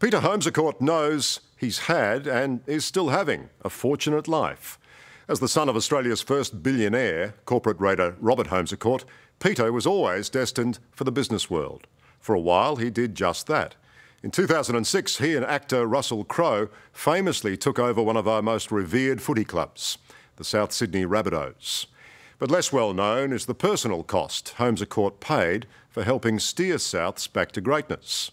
Peter Holmes knows he's had and is still having a fortunate life. As the son of Australia's first billionaire, corporate raider Robert Holmes, Peter was always destined for the business world. For a while, he did just that. In 2006, he and actor Russell Crowe famously took over one of our most revered footy clubs, the South Sydney Rabbitohs. But less well known is the personal cost Holmes paid for helping steer Souths back to greatness.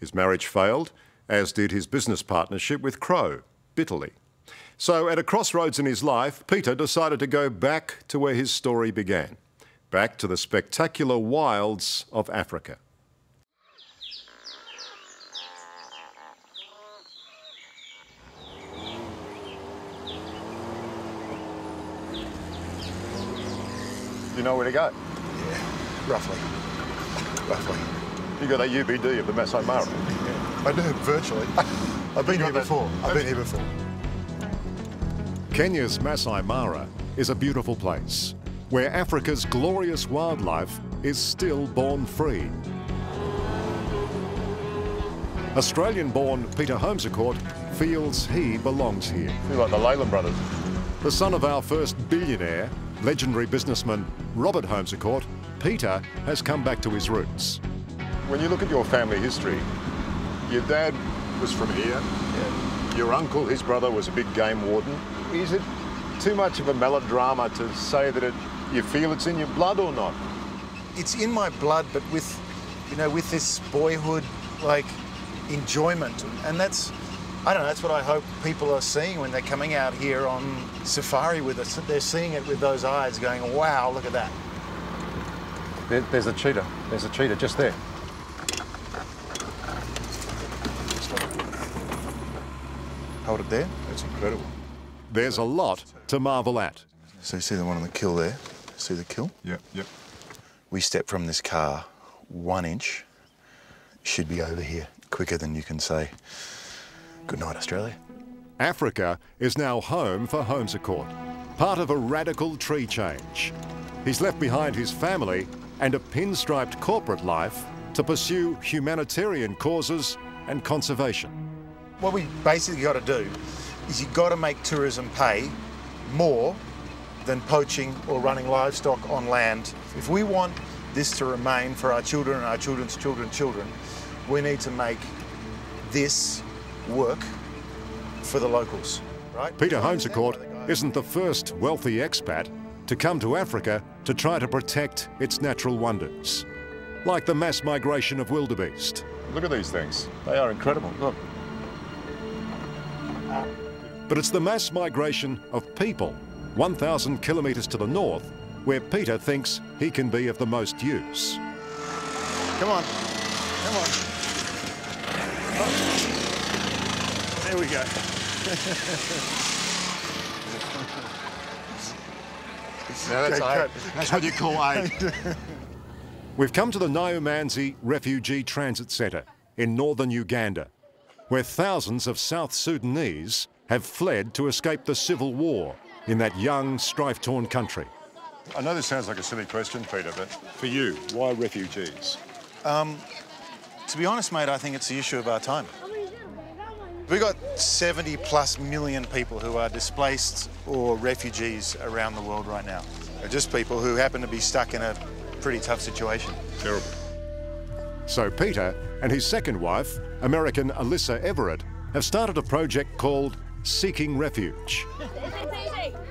His marriage failed, as did his business partnership with Crowe, bitterly. So at a crossroads in his life, Peter decided to go back to where his story began, back to the spectacular wilds of Africa. You know where to go? Yeah, roughly. You got that UBD of the Masai Mara? I do, virtually. I've been here before. Kenya's Masai Mara is a beautiful place where Africa's glorious wildlife is still born free. Australian-born Peter Holmes feels he belongs here. Feel like the Leyland brothers. The son of our first billionaire, legendary businessman Robert Holmes, Peter has come back to his roots. When you look at your family history, your dad was from here. Yeah. Your uncle, his brother, was a big game warden. Is it too much of a melodrama to say that you feel it's in your blood or not? It's in my blood, but with, with this boyhood, enjoyment. And that's, I don't know, that's what I hope people are seeing when they're coming out here on safari with us. They're seeing it with those eyes going, wow, look at that. There's a cheetah. There's a cheetah just there. Hold it there. That's incredible. There's a lot to marvel at. So you see the one on the kill there? See the kill? Yep. We step from this car 1 inch, should be over here quicker than you can say, good night, Australia. Africa is now home for Holmes, part of a radical tree change. He's left behind his family and a pinstriped corporate life to pursue humanitarian causes and conservation. What we basically got to do is you've got to make tourism pay more than poaching or running livestock on land. If we want this to remain for our children and our children's children, we need to make this work for the locals, right? Peter Holmes isn't the first wealthy expat to come to Africa to try to protect its natural wonders, like the mass migration of wildebeest. Look at these things. They are incredible. Look. But it's the mass migration of people 1,000 kilometres to the north where Peter thinks he can be of the most use. Come on. Oh. There we go. Now that's aid. That's what you call aid. We've come to the Nyomanzi Refugee Transit Centre in northern Uganda, where thousands of South Sudanese have fled to escape the civil war in that young, strife-torn country. I know this sounds like a silly question, Peter, but for you, why refugees? To be honest, mate, I think it's the issue of our time. We've got 70+ million people who are displaced or refugees around the world right now. They're just people who happen to be stuck in a pretty tough situation. Terrible. So Peter and his second wife, American Alyssa Everett, have started a project called Seeking Refuge,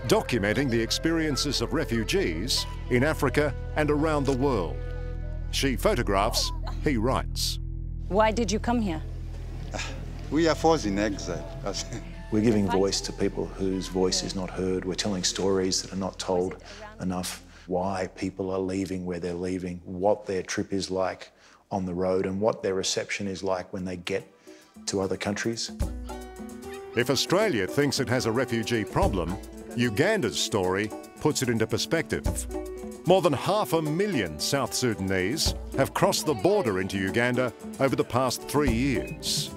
documenting the experiences of refugees in Africa and around the world. She photographs, he writes. Why did you come here? We are forced in exile. We're giving voice to people whose voice is not heard. We're telling stories that are not told enough. Why people are leaving where they're leaving, what their trip is like on the road, and what their reception is like when they get to other countries. If Australia thinks it has a refugee problem, Uganda's story puts it into perspective. More than 500,000 South Sudanese have crossed the border into Uganda over the past 3 years.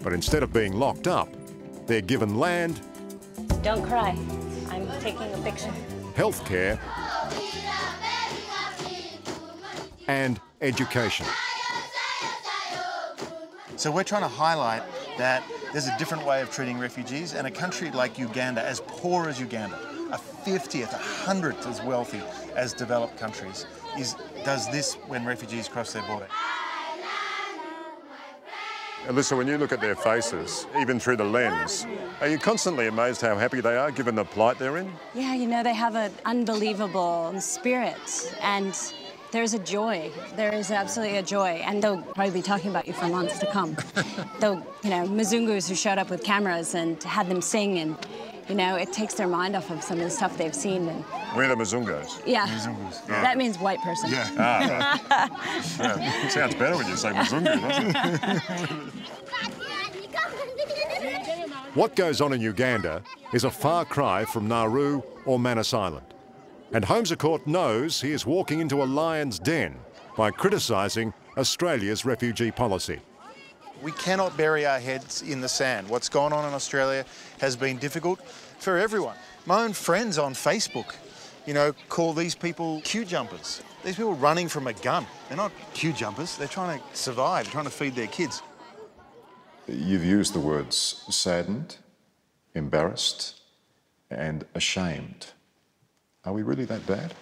But instead of being locked up, they're given land. Don't cry. I'm taking a picture. Healthcare and education. So we're trying to highlight that there's a different way of treating refugees, and a country like Uganda, as poor as Uganda, a 50th, a 100th as wealthy as developed countries, does this when refugees cross their border. Alyssa, when you look at their faces, even through the lens, are you constantly amazed how happy they are given the plight they're in? Yeah, you know, they have an unbelievable spirit, and there's a joy. There is absolutely a joy, and they'll probably be talking about you for months to come. They'll, you know, Mzungus who showed up with cameras and had them sing, and, you know, it takes their mind off of some of the stuff they've seen. And We're the Mzungus. yeah, Mzungus. that means white person. Yeah. Yeah. Sounds better when you say Mzungu, doesn't it? What goes on in Uganda is a far cry from Nauru or Manus Island. And Holmes knows he is walking into a lion's den by criticising Australia's refugee policy. We cannot bury our heads in the sand. What's gone on in Australia has been difficult for everyone. My own friends on Facebook, you know, call these people queue jumpers. These people running from a gun. They're not queue jumpers. They're trying to survive, trying to feed their kids. You've used the words saddened, embarrassed, and ashamed. Are we really that bad?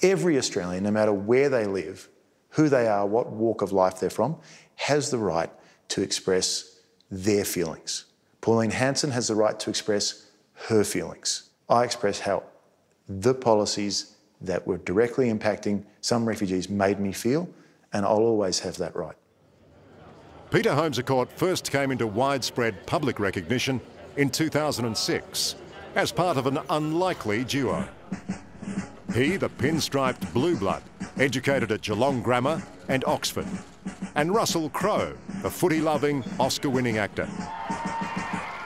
Every Australian, no matter where they live, who they are, what walk of life they're from, has the right to express their feelings. Pauline Hanson has the right to express her feelings. I express how the policies that were directly impacting some refugees made me feel, and I'll always have that right. Peter Holmes first came into widespread public recognition in 2006 as part of an unlikely duo. He, the pinstriped blue blood, educated at Geelong Grammar and Oxford, and Russell Crowe, the footy-loving, Oscar-winning actor.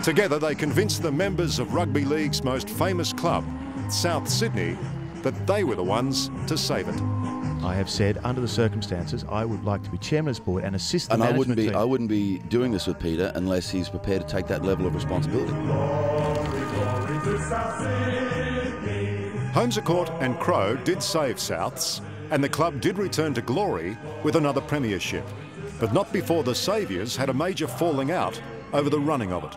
Together they convinced the members of rugby league's most famous club, South Sydney, that they were the ones to save it. I have said, under the circumstances, I would like to be chairman of this board and assist the management team. I wouldn't be doing this with Peter unless he's prepared to take that level of responsibility. Holmes and Crowe did save Souths, and the club did return to glory with another premiership, but not before the saviours had a major falling out over the running of it.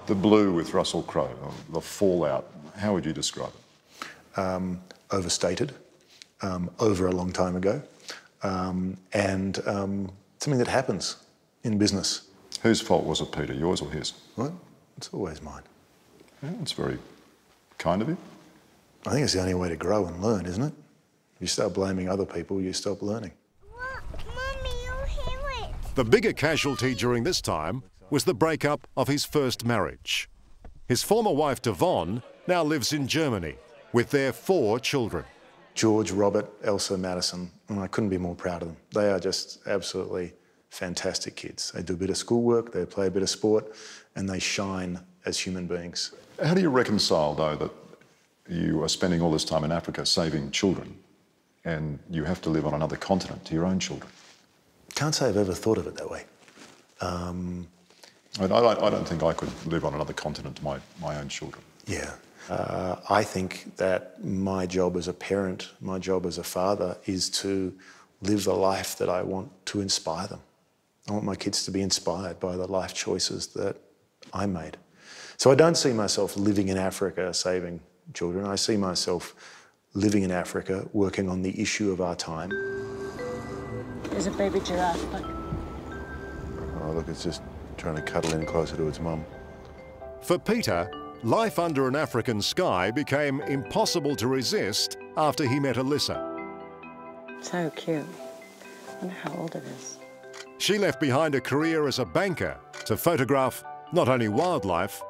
The blue with Russell Crowe, the fallout, how would you describe it? Overstated, over a long time ago, and something that happens in business. Whose fault was it, Peter, yours or his? Well, it's always mine. Yeah, that's very kind of you. I think it's the only way to grow and learn, isn't it? If you start blaming other people, you stop learning. Look, Mummy, you'll hear it. The bigger casualty during this time was the breakup of his first marriage. His former wife, Devon, now lives in Germany with their 4 children. George, Robert, Elsa, Madison, and I couldn't be more proud of them. They are just absolutely fantastic kids. They do a bit of schoolwork, they play a bit of sport, and they shine as human beings. How do you reconcile, though, that you are spending all this time in Africa saving children and you have to live on another continent to your own children? Can't say I've ever thought of it that way. I don't think I could live on another continent to my own children. Yeah. I think that my job as a parent, my job as a father, is to live the life that I want to inspire them. I want my kids to be inspired by the life choices that I made. So I don't see myself living in Africa saving children. I see myself living in Africa, working on the issue of our time. There's a baby giraffe, look. Oh, look, it's just trying to cuddle in closer to its mum. For Peter, life under an African sky became impossible to resist after he met Alyssa. So cute. I wonder how old it is. She left behind a career as a banker to photograph not only wildlife,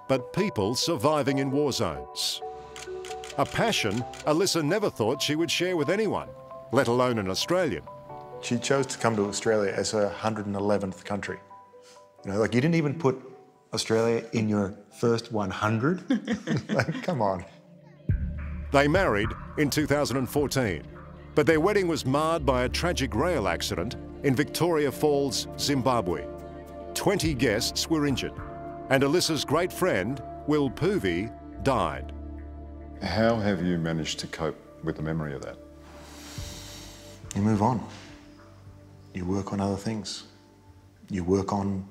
but people surviving in war zones. A passion Alyssa never thought she would share with anyone, let alone an Australian. She chose to come to Australia as her 111th country. You know, like, you didn't even put Australia in your first 100? Like, come on. They married in 2014, but their wedding was marred by a tragic rail accident in Victoria Falls, Zimbabwe. 20 guests were injured, and Alyssa's great friend, Will Poovey, died. How have you managed to cope with the memory of that? You move on. You work on other things. you work on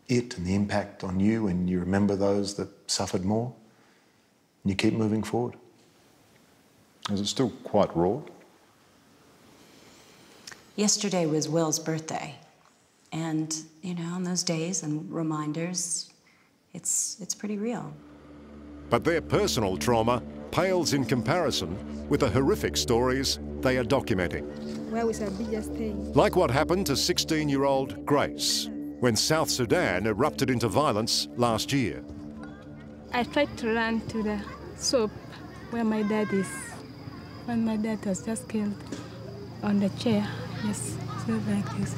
it and the impact on you, and you remember those that suffered more, and you keep moving forward. Is it still quite raw? Yesterday was Will's birthday. And, you know, on those days and reminders, it's pretty real. But their personal trauma pales in comparison with the horrific stories they are documenting. Where was our biggest thing? Like what happened to 16-year-old Grace when South Sudan erupted into violence last year. I tried to run to the soap where my dad is. When my dad was just killed on the chair, just like this.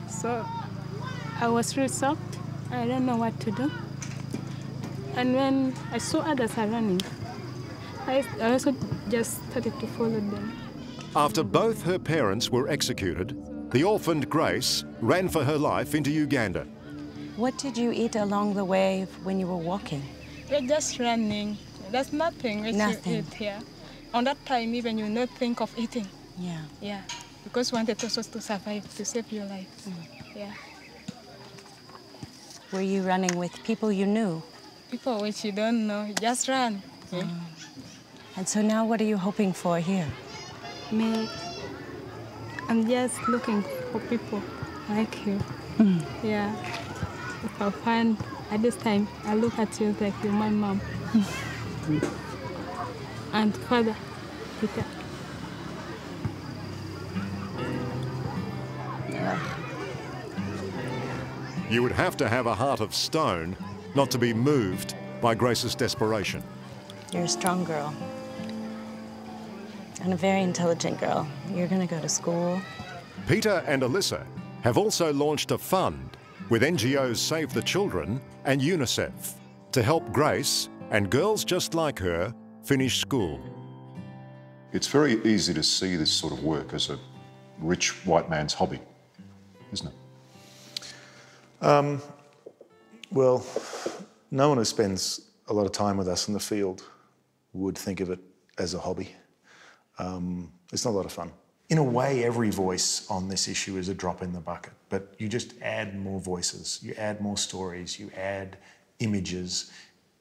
So I was really shocked. I don't know what to do. And when I saw others are running, I also just started to follow them. After both her parents were executed, the orphaned Grace ran for her life into Uganda. What did you eat along the way when you were walking? We're just running. There's nothing which you eat here. On that time, even you not think of eating. Yeah. Yeah. Because we wanted also to survive, to save your life. Yeah. Were you running with people you knew? People which you don't know, just run. Yeah. And so now what are you hoping for here? Me, I'm just looking for people like you. Yeah. If I find, at this time, I look at you like you're my mom. And Father, Peter. You would have to have a heart of stone not to be moved by Grace's desperation. You're a strong girl. And a very intelligent girl. You're going to go to school. Peter and Alyssa have also launched a fund with NGOs Save the Children and UNICEF to help Grace and girls just like her finish school. It's very easy to see this sort of work as a rich white man's hobby, isn't it? Well, no one who spends a lot of time with us in the field would think of it as a hobby. It's not a lot of fun. In a way, every voice on this issue is a drop in the bucket, but you just add more voices, you add more stories, you add images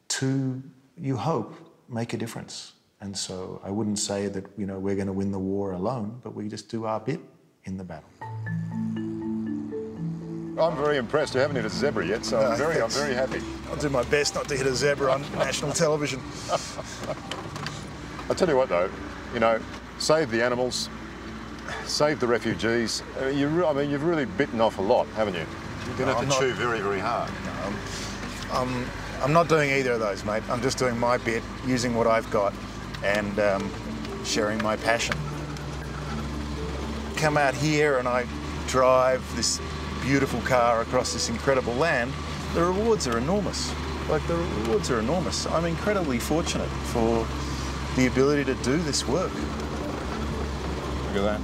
to, you hope, make a difference. And so I wouldn't say that, you know, we're going to win the war alone, but we just do our bit in the battle. I'm very impressed. We haven't hit a zebra yet, so I'm very happy. I'll do my best not to hit a zebra on national television. I'll tell you what, though, you know, save the animals, save the refugees. I mean, you've really bitten off a lot, haven't you? You're going to have to chew very, very hard. I'm not doing either of those, mate. I'm just doing my bit, using what I've got, and sharing my passion. Come out here and I drive this beautiful car across this incredible land. The rewards are enormous. Like, the rewards are enormous. I'm incredibly fortunate for the ability to do this work. Look at that.